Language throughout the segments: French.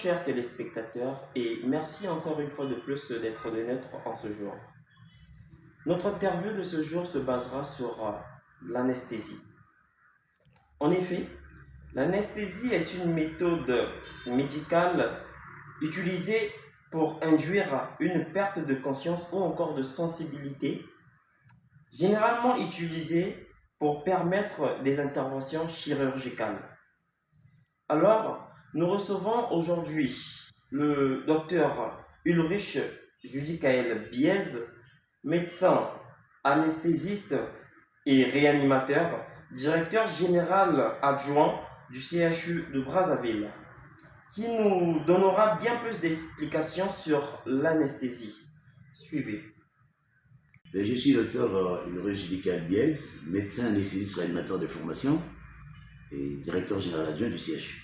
chers téléspectateurs, et merci encore une fois de plus d'être des nôtres en ce jour. Notre interview de ce jour se basera sur l'anesthésie. En effet, l'anesthésie est une méthode médicale utilisée pour induire une perte de conscience ou encore de sensibilité, généralement utilisée pour permettre des interventions chirurgicales. Alors, nous recevons aujourd'hui le docteur Ulrich Judicaël Biez, médecin anesthésiste et réanimateur, directeur général adjoint du CHU de Brazzaville, qui nous donnera bien plus d'explications sur l'anesthésie. Suivez. Je suis docteur Ulrich Judicaël Biez, médecin anesthésiste réanimateur de formation et directeur général adjoint du CHU.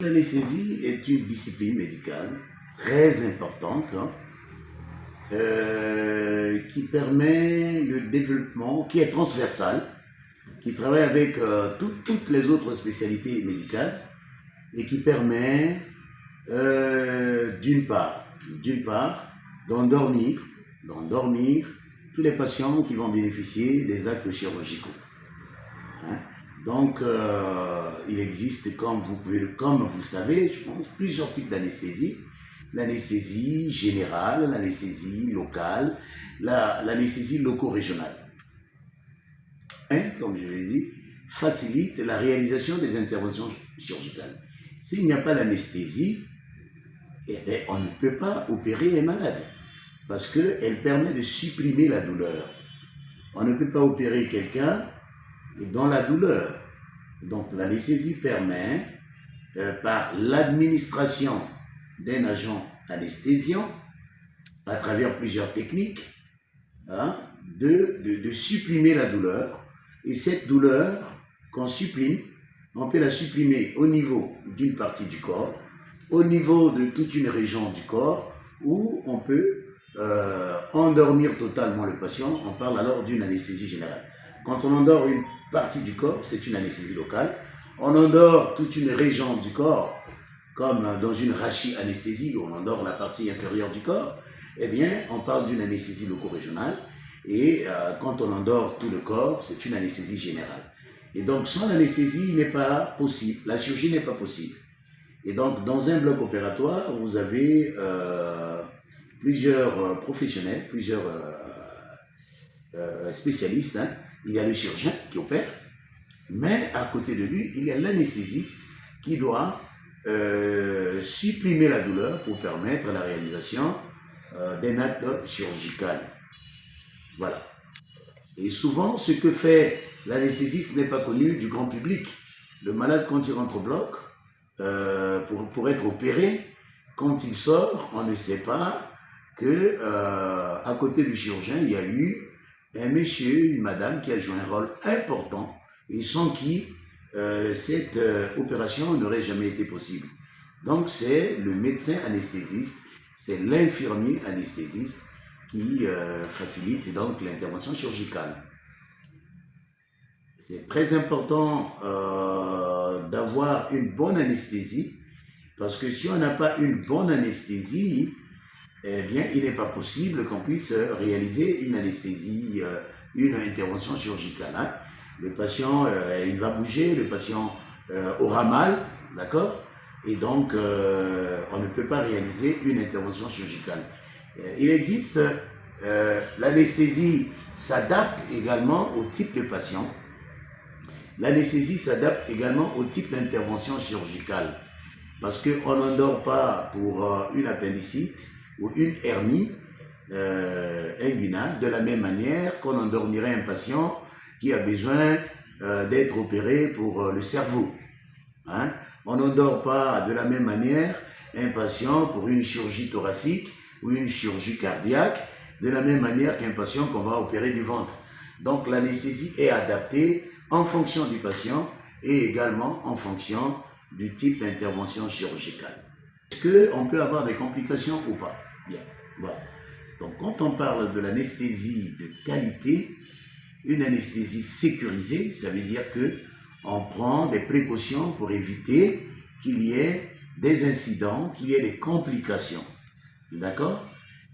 L'anesthésie est une discipline médicale très importante qui permet le développement, qui est transversale, qui travaille avec toutes les autres spécialités médicales et qui permet d'une part d'endormir tous les patients qui vont bénéficier des actes chirurgicaux. Donc, il existe, comme vous savez, je pense, plusieurs types d'anesthésie. L'anesthésie générale, l'anesthésie locale, l'anesthésie loco-régionale. Comme je l'ai dit, facilite la réalisation des interventions chirurgicales. S'il n'y a pas l'anesthésie, on ne peut pas opérer les malades parce qu'elle permet de supprimer la douleur. On ne peut pas opérer quelqu'un dans la douleur. Donc l'anesthésie permet, par l'administration d'un agent anesthésiant, à travers plusieurs techniques, de supprimer la douleur. Et cette douleur qu'on supprime, on peut la supprimer au niveau d'une partie du corps, au niveau de toute une région du corps, où on peut endormir totalement le patient. On parle alors d'une anesthésie générale. Quand on endort une partie du corps, c'est une anesthésie locale. On endort toute une région du corps, comme dans une rachi-anesthésie, où on endort la partie inférieure du corps. Eh bien, on parle d'une anesthésie loco-régionale. Et quand on endort tout le corps, c'est une anesthésie générale. Et donc, sans l'anesthésie, il n'est pas possible. La chirurgie n'est pas possible. Et donc, dans un bloc opératoire, vous avez plusieurs professionnels, plusieurs spécialistes. Il y a le chirurgien qui opère, mais à côté de lui, il y a l'anesthésiste qui doit supprimer la douleur pour permettre la réalisation d'un acte chirurgical. Voilà. Et souvent, ce que fait l'anesthésiste n'est pas connu du grand public. Le malade, quand il rentre au bloc, pour être opéré, quand il sort, on ne sait pas que à côté du chirurgien, il y a eu un monsieur, une madame qui a joué un rôle important et sans qui cette opération n'aurait jamais été possible. Donc c'est le médecin anesthésiste, c'est l'infirmier anesthésiste qui facilite donc l'intervention chirurgicale. C'est très important d'avoir une bonne anesthésie parce que si on n'a pas une bonne anesthésie, eh bien, il n'est pas possible qu'on puisse réaliser une anesthésie, une intervention chirurgicale. Le patient, il va bouger, le patient aura mal, d'accord? Et donc, on ne peut pas réaliser une intervention chirurgicale. Il existe, l'anesthésie s'adapte également au type de patient. L'anesthésie s'adapte également au type d'intervention chirurgicale. Parce qu'on n'endort pas pour une appendicite ou une hernie inguinale de la même manière qu'on endormirait un patient qui a besoin d'être opéré pour le cerveau. On n'endort pas de la même manière un patient pour une chirurgie thoracique ou une chirurgie cardiaque de la même manière qu'un patient qu'on va opérer du ventre. Donc l'anesthésie est adaptée en fonction du patient et également en fonction du type d'intervention chirurgicale. Est-ce qu'on peut avoir des complications ou pas? Bien, voilà. Donc quand on parle de l'anesthésie de qualité, une anesthésie sécurisée, ça veut dire qu'on prend des précautions pour éviter qu'il y ait des incidents, qu'il y ait des complications. D'accord?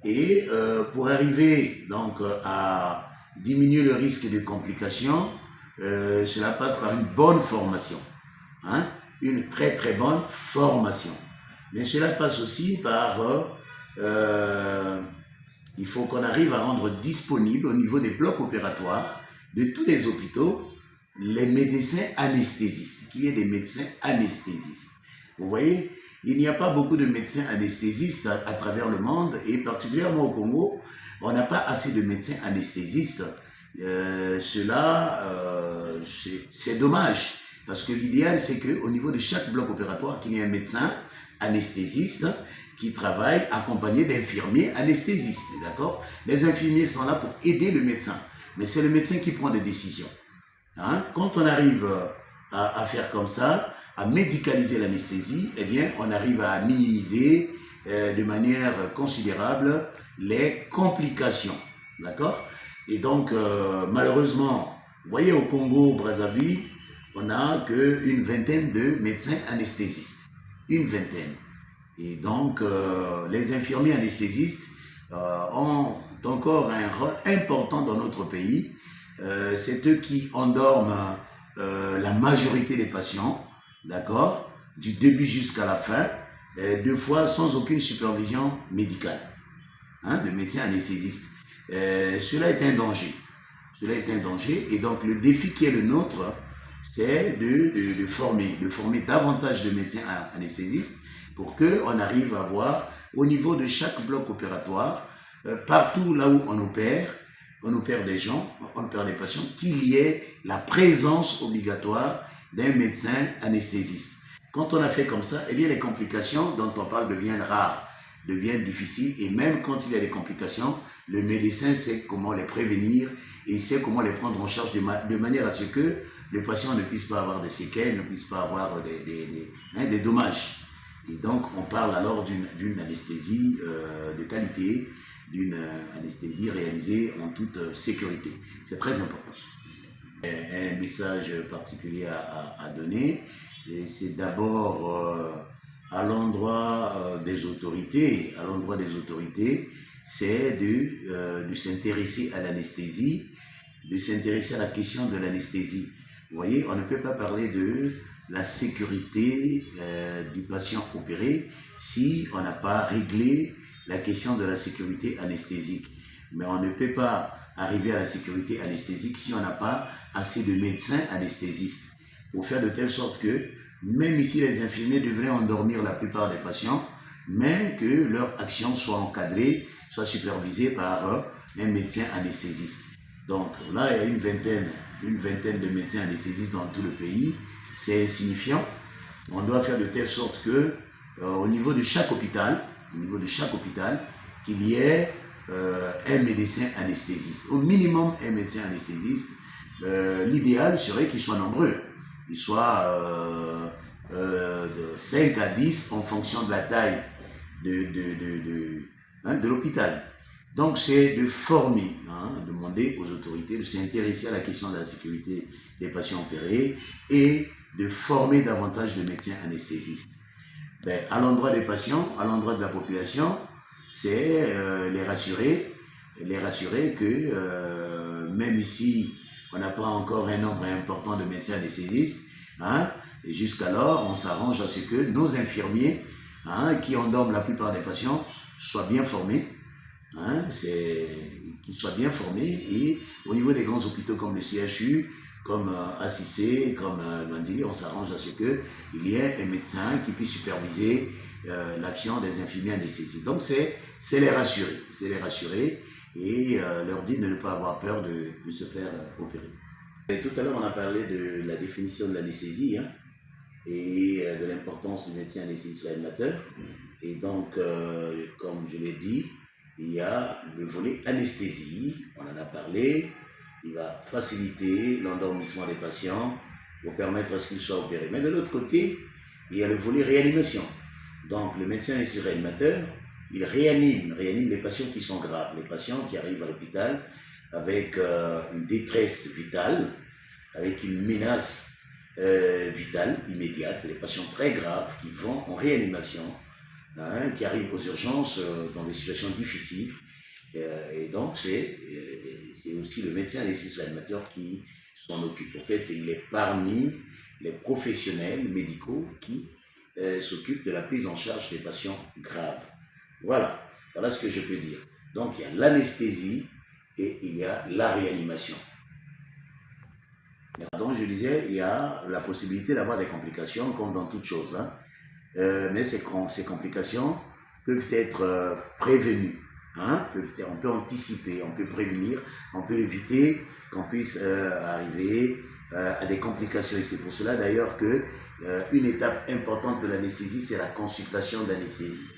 Et pour arriver donc à diminuer le risque de complications, cela passe par une bonne formation. Hein? Une très très bonne formation. Mais cela passe aussi par... il faut qu'on arrive à rendre disponible au niveau des blocs opératoires de tous les hôpitaux les médecins anesthésistes, qu'il y ait des médecins anesthésistes. Vous voyez, il n'y a pas beaucoup de médecins anesthésistes à travers le monde et particulièrement au Congo, on n'a pas assez de médecins anesthésistes. C'est dommage parce que l'idéal c'est qu'au niveau de chaque bloc opératoire qu'il y ait un médecin anesthésiste qui travaille accompagné d'infirmiers anesthésistes, d'accord? Les infirmiers sont là pour aider le médecin, mais c'est le médecin qui prend des décisions. Hein? Quand on arrive à faire comme ça, à médicaliser l'anesthésie, eh bien, on arrive à minimiser de manière considérable les complications, d'accord? Et donc, malheureusement, vous voyez, au Congo-Brazzaville, on n'a qu'une vingtaine de médecins anesthésistes, une vingtaine. Et donc, les infirmiers anesthésistes ont encore un rôle important dans notre pays. C'est eux qui endorment la majorité des patients, d'accord, du début jusqu'à la fin, deux fois sans aucune supervision médicale, hein, de médecins anesthésistes. Cela est un danger. Cela est un danger. Et donc, le défi qui est le nôtre, c'est de former davantage de médecins anesthésistes pour qu'on arrive à voir au niveau de chaque bloc opératoire, partout là où on opère des gens, on opère des patients, qu'il y ait la présence obligatoire d'un médecin anesthésiste. Quand on a fait comme ça, eh bien les complications dont on parle deviennent rares, deviennent difficiles, et même quand il y a des complications, le médecin sait comment les prévenir et il sait comment les prendre en charge de manière à ce que le patient ne puisse pas avoir des séquelles, ne puisse pas avoir des dommages. Et donc, on parle alors d'une anesthésie de qualité, d'une anesthésie réalisée en toute sécurité. C'est très important. Un message particulier à donner, c'est d'abord à l'endroit des autorités. À l'endroit des autorités, c'est de s'intéresser à l'anesthésie, de s'intéresser à la question de l'anesthésie. Vous voyez, on ne peut pas parler de la sécurité du patient opéré si on n'a pas réglé la question de la sécurité anesthésique. Mais on ne peut pas arriver à la sécurité anesthésique si on n'a pas assez de médecins anesthésistes pour faire de telle sorte que même ici les infirmiers devraient endormir la plupart des patients, mais que leur action soit encadrée, soit supervisée par un médecin anesthésiste. Donc là, il y a une vingtaine de médecins anesthésistes dans tout le pays. C'est insignifiant. On doit faire de telle sorte que au niveau de chaque hôpital, qu'il y ait un médecin anesthésiste. Au minimum, un médecin anesthésiste. L'idéal serait qu'ils soient nombreux. Qu'ils soient de 5 à 10 en fonction de la taille de l'hôpital. Donc, c'est de former, demander aux autorités de s'intéresser à la question de la sécurité des patients opérés et de former davantage de médecins anesthésistes. Ben, à l'endroit des patients, à l'endroit de la population, c'est les rassurer que même ici, on n'a pas encore un nombre important de médecins anesthésistes, et jusqu'alors, on s'arrange à ce que nos infirmiers, qui endorment la plupart des patients, soient bien formés, qu'ils soient bien formés, et au niveau des grands hôpitaux comme le CHU, comme ACC, comme Mandili, on s'arrange à ce qu'il y ait un médecin qui puisse superviser l'action des infirmiers anesthésistes. Donc c'est les rassurer et leur dire de ne pas avoir peur de se faire opérer. Et tout à l'heure, on a parlé de la définition de l'anesthésie et de l'importance du médecin anesthésiste réanimateur. Et donc, comme je l'ai dit, il y a le volet anesthésie, on en a parlé. Il va faciliter l'endormissement des patients pour permettre à ce qu'ils soient opérés. Mais de l'autre côté, il y a le volet réanimation. Donc, le médecin anesthésiste réanimateur, il réanime les patients qui sont graves, les patients qui arrivent à l'hôpital avec une détresse vitale, avec une menace vitale, immédiate, les patients très graves qui vont en réanimation, hein, qui arrivent aux urgences dans des situations difficiles. Et donc, c'est aussi le médecin anesthésiste-réanimateur qui s'en occupe. En fait, il est parmi les professionnels médicaux qui s'occupent de la prise en charge des patients graves. Voilà ce que je peux dire. Donc, il y a l'anesthésie et il y a la réanimation. Donc, je disais, il y a la possibilité d'avoir des complications comme dans toute chose, hein. Mais ces complications peuvent être prévenues. Hein? On peut anticiper, on peut prévenir, on peut éviter qu'on puisse arriver à des complications. Et c'est pour cela d'ailleurs que une étape importante de l'anesthésie, c'est la consultation d'anesthésie.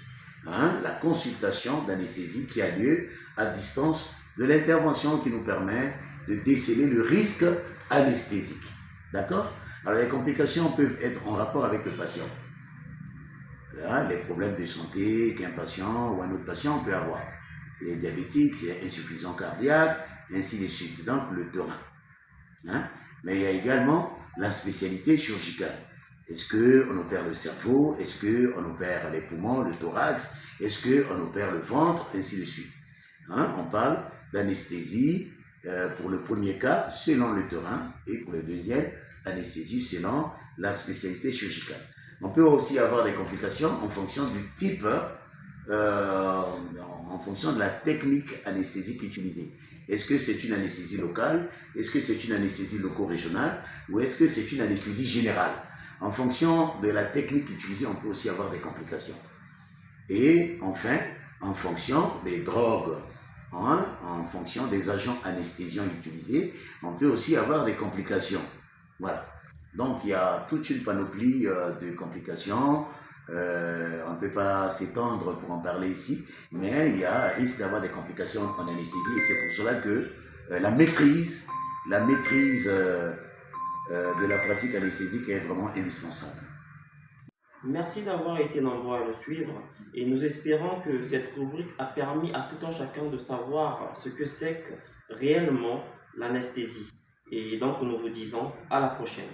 Hein? La consultation d'anesthésie qui a lieu à distance de l'intervention qui nous permet de déceler le risque anesthésique. D'accord? Alors les complications peuvent être en rapport avec le patient. Là, les problèmes de santé qu'un patient ou un autre patient peut avoir. Les diabétiques, c'est insuffisance cardiaque, et ainsi de suite. Donc le terrain. Hein? Mais il y a également la spécialité chirurgicale. Est-ce qu'on opère le cerveau? Est-ce qu'on opère les poumons, le thorax? Est-ce qu'on opère le ventre? Ainsi de suite. Hein? On parle d'anesthésie pour le premier cas selon le terrain et pour le deuxième, anesthésie selon la spécialité chirurgicale. On peut aussi avoir des complications en fonction du type, en fonction de la technique anesthésique utilisée. Est-ce que c'est une anesthésie locale? Est-ce que c'est une anesthésie loco-régionale? Ou est-ce que c'est une anesthésie générale? En fonction de la technique utilisée, on peut aussi avoir des complications. Et enfin, en fonction des drogues, hein, en fonction des agents anesthésiants utilisés, on peut aussi avoir des complications. Voilà. Donc, il y a toute une panoplie de complications. On ne peut pas s'étendre pour en parler ici, mais il y a risque d'avoir des complications en anesthésie et c'est pour cela que la maîtrise de la pratique anesthésique est vraiment indispensable. Merci d'avoir été nombreux à le suivre et nous espérons que cette rubrique a permis à tout un chacun de savoir ce que c'est réellement l'anesthésie. Et donc nous vous disons à la prochaine.